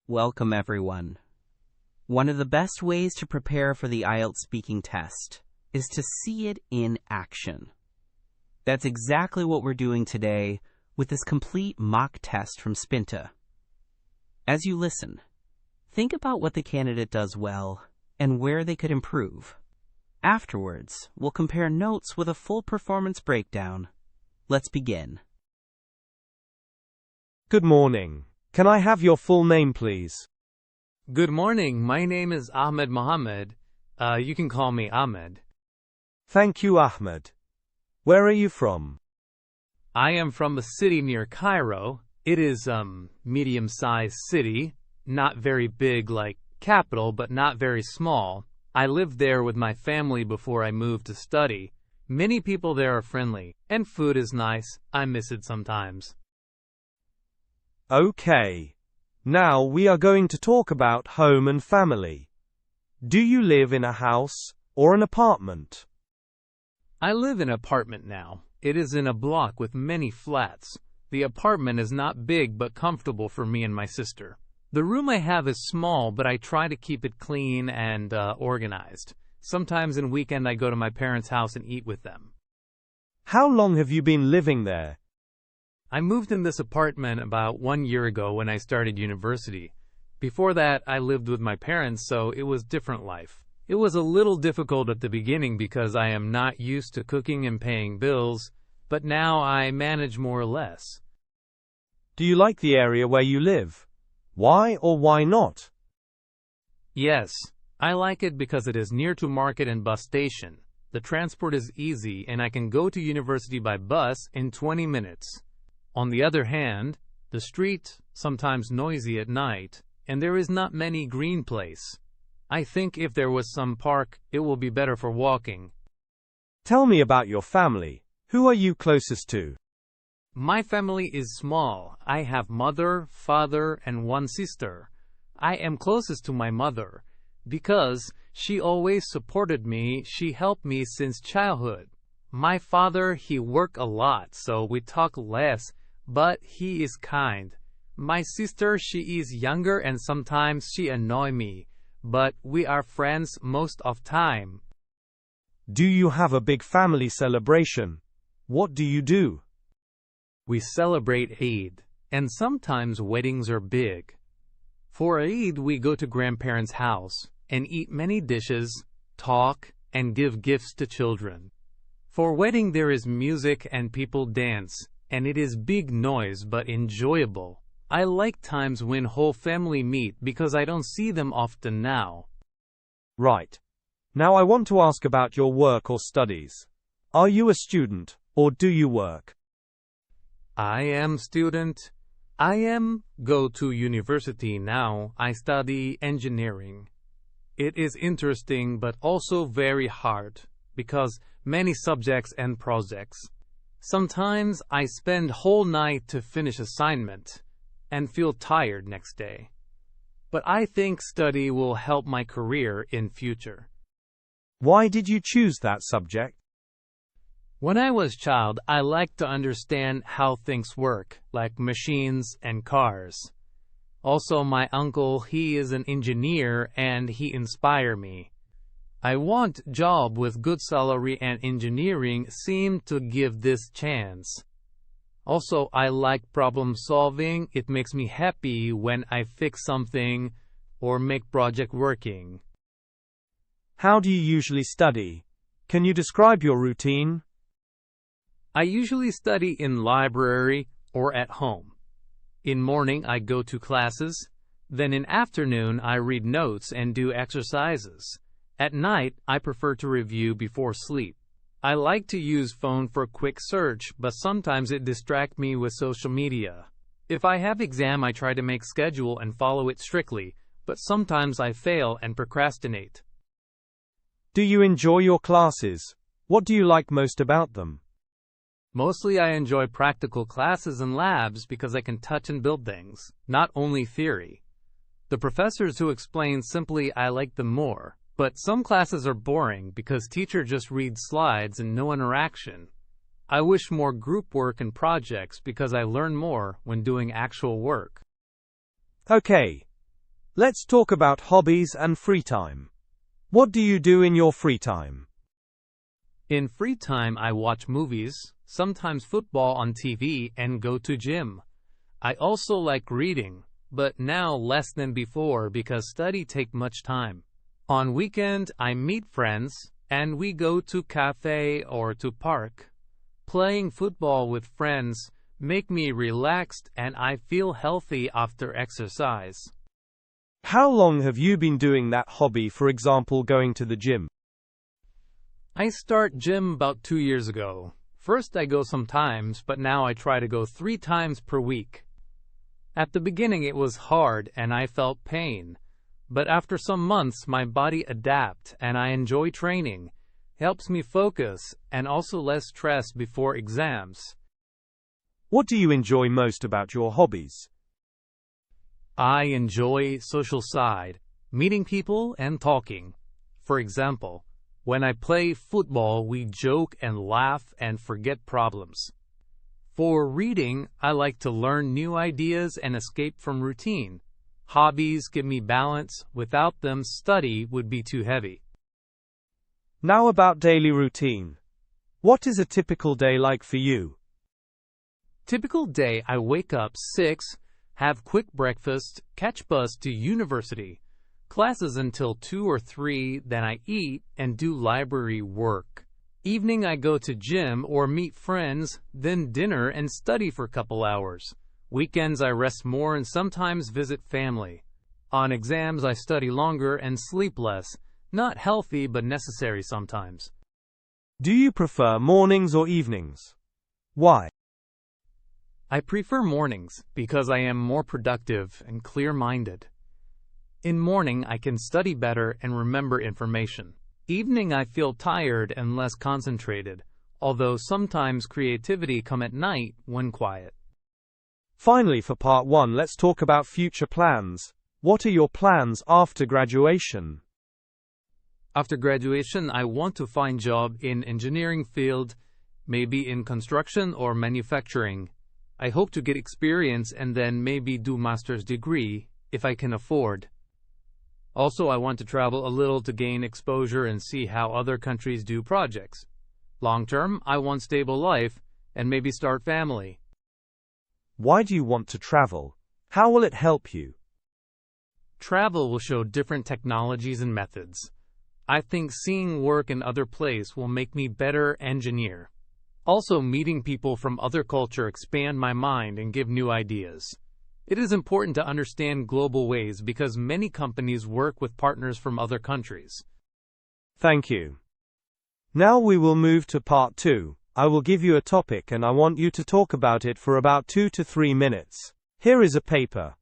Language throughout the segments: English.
Welcome, everyone. One of the best ways to prepare for the IELTS speaking test is to see it in action. That's exactly what we're doing today with this complete mock test from Spinta. As you listen, think about what the candidate does well and where they could improve. Afterwards, we'll compare notes with a full performance breakdown. Let's begin. Good morning. Can I have your full name, please? Good morning. My name is Ahmed Mohammed. You can call me Ahmed. Thank you, Ahmed. Where are you from? I am from a city near Cairo. It is medium-sized city, not very big like capital, but not very small. I lived there with my family before I moved to study. Many people there are friendly, and food is nice. I miss it sometimes. Okay. Now we are going to talk about home and family. Do you live in a house or an apartment? I live in an apartment now. It is in a block with many flats. The apartment is not big but comfortable for me and my sister. The room I have is small, but I try to keep it clean and organized. Sometimes in weekend I go to my parents' house and eat with them. How long have you been living there? I moved in this apartment about 1 year ago when I started university. Before that, I lived with my parents, so it was different life. It was a little difficult at the beginning because I am not used to cooking and paying bills, but now I manage more or less. Do you like the area where you live? Why or why not? Yes, I like it because it is near to market and bus station. The transport is easy and I can go to university by bus in 20 minutes. On the other hand, the street sometimes noisy at night, and there is not many green place. I think if there was some park, it will be better for walking. Tell me about your family. Who are you closest to? My family is small. I have mother, father, and one sister. I am closest to my mother because she always supported me. She helped me since childhood. My father, he work a lot, so we talk less, but he is kind. My sister, she is younger and sometimes she annoy me, but we are friends most of time. Do you have a big family celebration? What do you do? We celebrate Eid, and sometimes weddings are big. For Eid, we go to grandparents' house and eat many dishes, talk, and give gifts to children. For wedding, there is music and people dance, and it is big noise but enjoyable. I like times when whole family meet because I don't see them often now. Right. Now I want to ask about your work or studies. Are you a student, or do you work? I am student. Go to university now. I study engineering. It is interesting but also very hard because many subjects and projects. Sometimes I spend whole night to finish assignment and feel tired next day. But I think study will help my career in future. Why did you choose that subject? When I was a child, I liked to understand how things work, like machines and cars. Also, my uncle, he is an engineer and he inspired me. I want job with good salary and engineering seem to give this chance. Also, I like problem solving. It makes me happy when I fix something or make project working. How do you usually study? Can you describe your routine? I usually study in library or at home. In morning, I go to classes. Then in afternoon, I read notes and do exercises. At night, I prefer to review before sleep. I like to use phone for quick search, but sometimes it distracts me with social media. If I have exam, I try to make schedule and follow it strictly, but sometimes I fail and procrastinate. Do you enjoy your classes? What do you like most about them? Mostly I enjoy practical classes and labs because I can touch and build things, not only theory. The professors who explain simply, I like them more. But some classes are boring because teacher just reads slides and no interaction. I wish more group work and projects because I learn more when doing actual work. Okay. Let's talk about hobbies and free time. What do you do in your free time? In free time, I watch movies, sometimes football on TV, and go to gym. I also like reading, but now less than before because study take much time. On weekend, I meet friends, and we go to cafe or to park. Playing football with friends make me relaxed and I feel healthy after exercise. How long have you been doing that hobby, for example, going to the gym? I start gym about 2 years ago. First I go sometimes, but now I try to go 3 times per week. At the beginning it was hard and I felt pain. But after some months my body adapts and I enjoy training. Helps me focus and also less stress before exams. What do you enjoy most about your hobbies? I enjoy social side, meeting people and talking. For example, when I play football, we joke and laugh and forget problems. For reading, I like to learn new ideas and escape from routine. Hobbies give me balance. Without them, study would be too heavy. Now about daily routine. What is a typical day like for you? Typical day, I wake up 6, have quick breakfast, catch bus to university, classes until 2 or 3, then I eat and do library work. Evening I go to gym or meet friends, then dinner and study for a couple hours. Weekends I rest more and sometimes visit family. On exams I study longer and sleep less. Not healthy but necessary sometimes. Do you prefer mornings or evenings? Why? I prefer mornings because I am more productive and clear-minded. In morning I can study better and remember information. Evening I feel tired and less concentrated, although sometimes creativity comes at night when quiet. Finally, for part 1, let's talk about future plans. What are your plans after graduation? After graduation, I want to find job in engineering field, maybe in construction or manufacturing. I hope to get experience and then maybe do master's degree if I can afford. Also, I want to travel a little to gain exposure and see how other countries do projects. Long term, I want stable life and maybe start family. Why do you want to travel? How will it help you? Travel will show different technologies and methods. I think seeing work in other places will make me better engineer. Also, meeting people from other culture expand my mind and give new ideas. It is important to understand global ways because many companies work with partners from other countries. Thank you. Now we will move to part 2. I will give you a topic and I want you to talk about it for about 2 to 3 minutes. Here is a paper.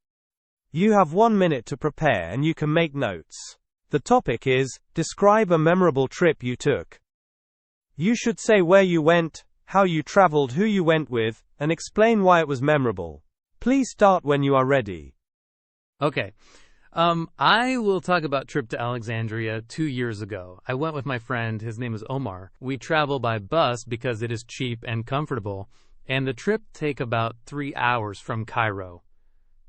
You have 1 minute to prepare and you can make notes. The topic is, describe a memorable trip you took. You should say where you went, how you traveled, who you went with, and explain why it was memorable. Please start when you are ready. Okay. I will talk about trip to Alexandria 2 years ago. I went with my friend, his name is Omar. We travel by bus because it is cheap and comfortable, and the trip take about 3 hours from Cairo.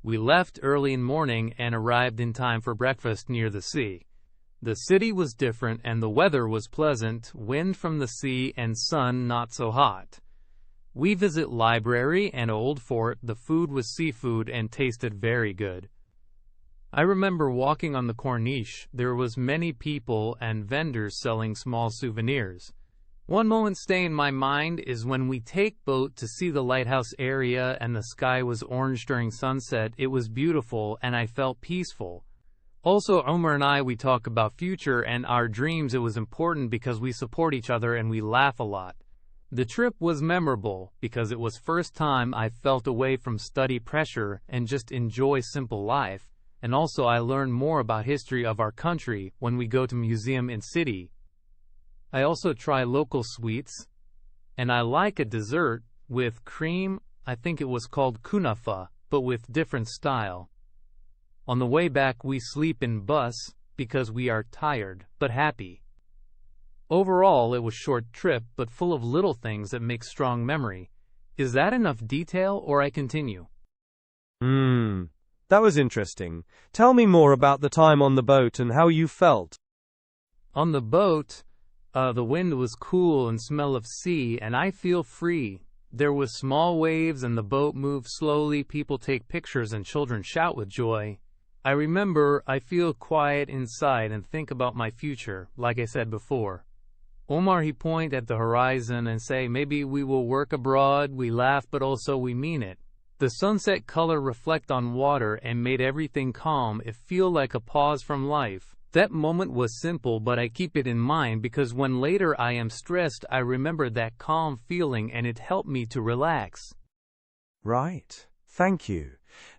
We left early in morning and arrived in time for breakfast near the sea. The city was different and the weather was pleasant, wind from the sea and sun not so hot. We visit library and old fort. The food was seafood and tasted very good. I remember walking on the Corniche. There was many people and vendors selling small souvenirs. One moment stay in my mind is when we take boat to see the lighthouse area and the sky was orange during sunset. It was beautiful and I felt peaceful. Also, Omar and we talk about future and our dreams. It was important because we support each other and we laugh a lot. The trip was memorable because it was first time I felt away from study pressure and just enjoy simple life. And also I learned more about history of our country when we go to museum in city. I also try local sweets, and I like a dessert with cream. I think it was called kunafa, but with different style. On the way back we sleep in bus because we are tired but happy. Overall it was short trip but full of little things that make strong memory. Is that enough detail or I continue? That was interesting. Tell me more about the time on the boat and how you felt. On the boat, the wind was cool and smell of sea, and I feel free. There was small waves and the boat moved slowly. People take pictures and children shout with joy. I remember I feel quiet inside and think about my future, like I said before. Omar, he point at the horizon and say, maybe we will work abroad. We laugh, but also we mean it. The sunset color reflect on water and made everything calm. It feel like a pause from life. That moment was simple, but I keep it in mind because when later I am stressed, I remember that calm feeling and it helped me to relax. Right. Thank you.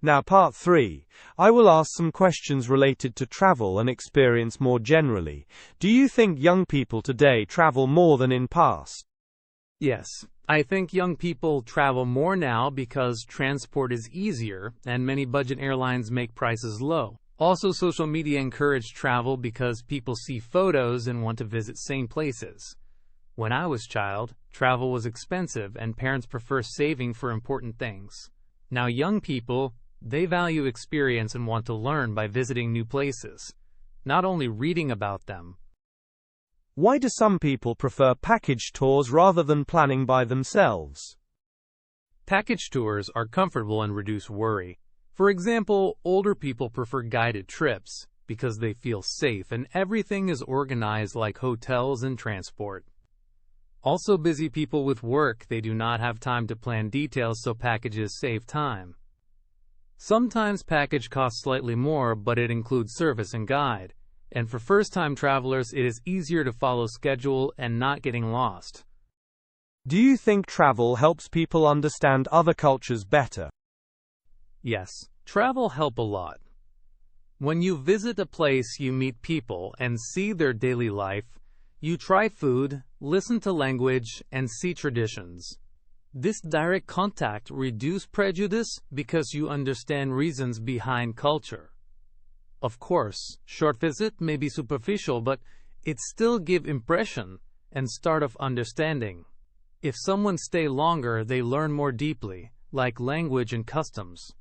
Now part 3. I will ask some questions related to travel and experience more generally. Do you think young people today travel more than in past? Yes, I think young people travel more now because transport is easier and many budget airlines make prices low. Also, social media encourage travel because people see photos and want to visit same places. When I was a child, travel was expensive and parents prefer saving for important things. Now young people, they value experience and want to learn by visiting new places, not only reading about them. Why do some people prefer package tours rather than planning by themselves? Package tours are comfortable and reduce worry. For example, older people prefer guided trips because they feel safe and everything is organized like hotels and transport. Also, busy people with work, they do not have time to plan details, so packages save time. Sometimes package costs slightly more, but it includes service and guide. And for first-time travelers, it is easier to follow schedule and not getting lost. Do you think travel helps people understand other cultures better? Yes, travel helps a lot. When you visit a place, you meet people and see their daily life. You try food, listen to language, and see traditions. This direct contact reduces prejudice because you understand reasons behind culture. Of course, short visit may be superficial, but it still gives impression and start of understanding. If someone stay longer, they learn more deeply, like language and customs.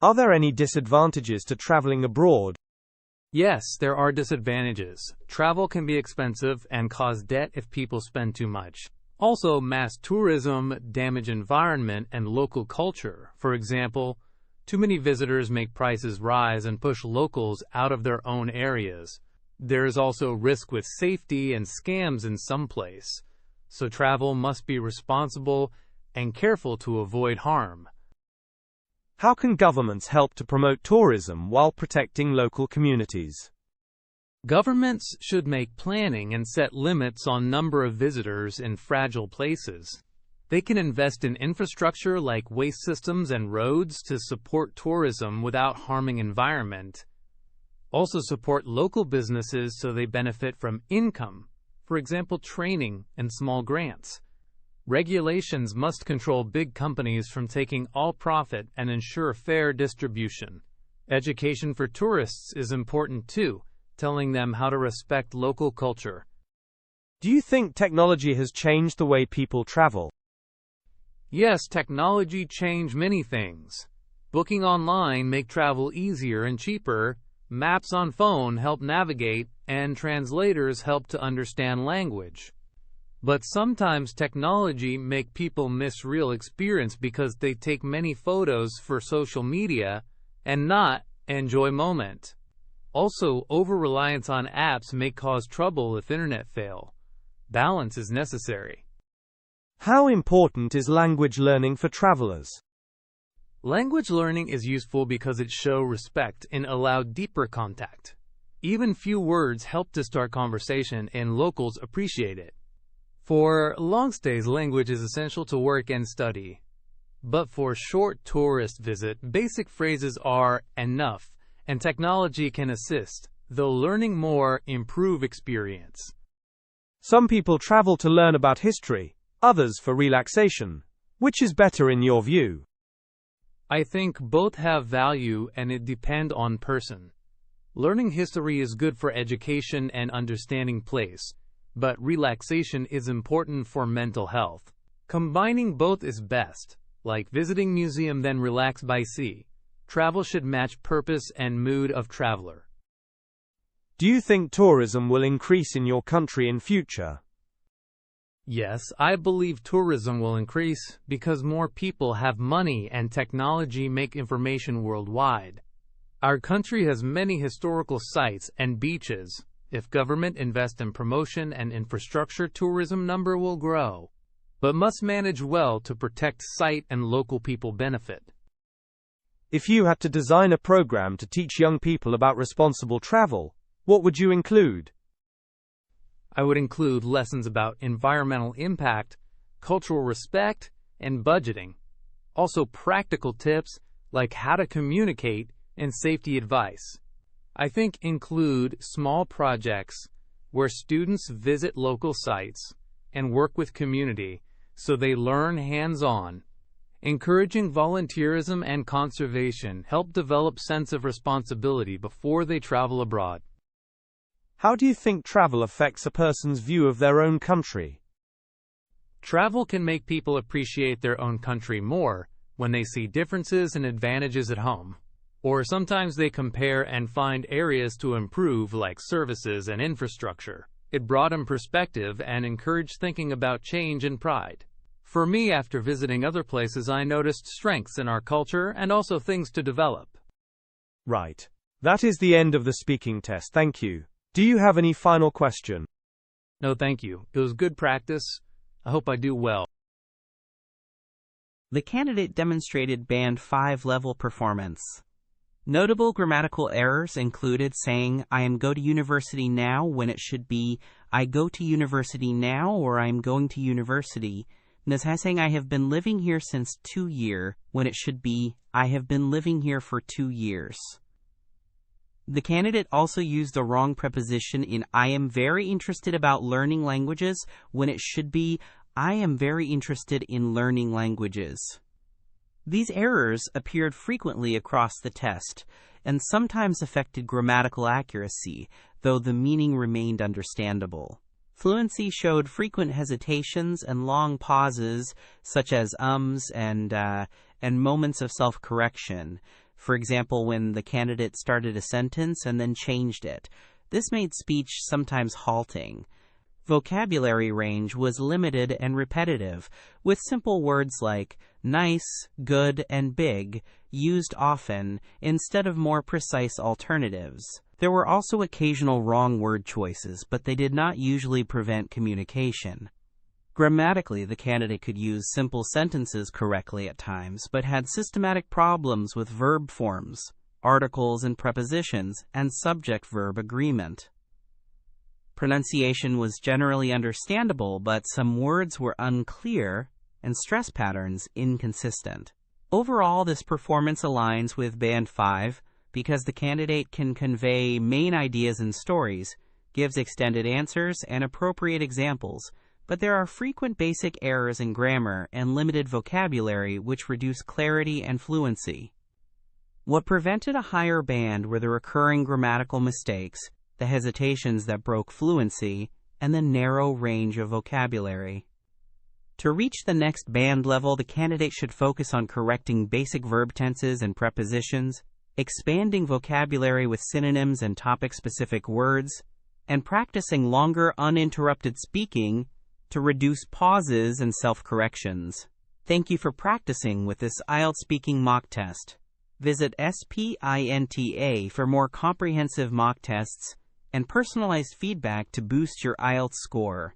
Are there any disadvantages to traveling abroad? Yes, there are disadvantages. Travel can be expensive and cause debt if people spend too much. Also, mass tourism damage environment and local culture. For example, too many visitors make prices rise and push locals out of their own areas. There is also risk with safety and scams in some place. So travel must be responsible and careful to avoid harm. How can governments help to promote tourism while protecting local communities? Governments should make planning and set limits on number of visitors in fragile places. They can invest in infrastructure like waste systems and roads to support tourism without harming environment. Also support local businesses so they benefit from income, for example, training and small grants. Regulations must control big companies from taking all profit and ensure fair distribution. Education for tourists is important too, telling them how to respect local culture. Do you think technology has changed the way people travel? Yes, technology changed many things. Booking online make travel easier and cheaper, maps on phone help navigate, and translators help to understand language. But sometimes technology make people miss real experience because they take many photos for social media and not enjoy moment. Also, over-reliance on apps may cause trouble if internet fail. Balance is necessary. How important is language learning for travelers? Language learning is useful because it shows respect and allows deeper contact. Even few words help to start conversation and locals appreciate it. For long stays, language is essential to work and study. But for short tourist visit, basic phrases are enough, and technology can assist, though learning more improve experience. Some people travel to learn about history, others for relaxation. Which is better in your view? I think both have value and it depends on person. Learning history is good for education and understanding place, but relaxation is important for mental health. Combining both is best, like visiting museum then relax by sea. Travel should match purpose and mood of traveler. Do you think tourism will increase in your country in future? Yes, I believe tourism will increase because more people have money and technology make information worldwide. Our country has many historical sites and beaches. If government invest in promotion and infrastructure, tourism number will grow, but must manage well to protect site and local people benefit. If you had to design a program to teach young people about responsible travel, what would you include? I would include lessons about environmental impact, cultural respect, and budgeting. Also practical tips like how to communicate and safety advice. I think include small projects where students visit local sites and work with community so they learn hands-on. Encouraging volunteerism and conservation help develop sense of responsibility before they travel abroad. How do you think travel affects a person's view of their own country? Travel can make people appreciate their own country more when they see differences and advantages at home. Or sometimes they compare and find areas to improve like services and infrastructure. It broadens perspective and encouraged thinking about change and pride. For me, after visiting other places, I noticed strengths in our culture and also things to develop. Right. That is the end of the speaking test. Thank you. Do you have any final question? No, thank you. It was good practice. I hope I do well. The candidate demonstrated Band 5 level performance. Notable grammatical errors included saying, I am go to university now when it should be, I go to university now or I am going to university. Saying, I have been living here since 2 years when it should be, I have been living here for 2 years. The candidate also used the wrong preposition in I am very interested about learning languages when it should be, I am very interested in learning languages. These errors appeared frequently across the test and sometimes affected grammatical accuracy, though the meaning remained understandable. Fluency showed frequent hesitations and long pauses, such as ums and moments of self-correction. For example, when the candidate started a sentence and then changed it. This made speech sometimes halting. Vocabulary range was limited and repetitive, with simple words like nice, good, and big used often instead of more precise alternatives. There were also occasional wrong word choices, but they did not usually prevent communication. Grammatically, the candidate could use simple sentences correctly at times, but had systematic problems with verb forms, articles and prepositions, and subject-verb agreement. Pronunciation was generally understandable, but some words were unclear and stress patterns inconsistent. Overall, this performance aligns with Band 5 because the candidate can convey main ideas and stories, gives extended answers and appropriate examples, but there are frequent basic errors in grammar and limited vocabulary which reduce clarity and fluency. What prevented a higher band were the recurring grammatical mistakes, the hesitations that broke fluency, and the narrow range of vocabulary. To reach the next band level, the candidate should focus on correcting basic verb tenses and prepositions, expanding vocabulary with synonyms and topic-specific words, and practicing longer uninterrupted speaking to reduce pauses and self-corrections. Thank you for practicing with this IELTS speaking mock test. Visit Spinta for more comprehensive mock tests and personalized feedback to boost your IELTS score.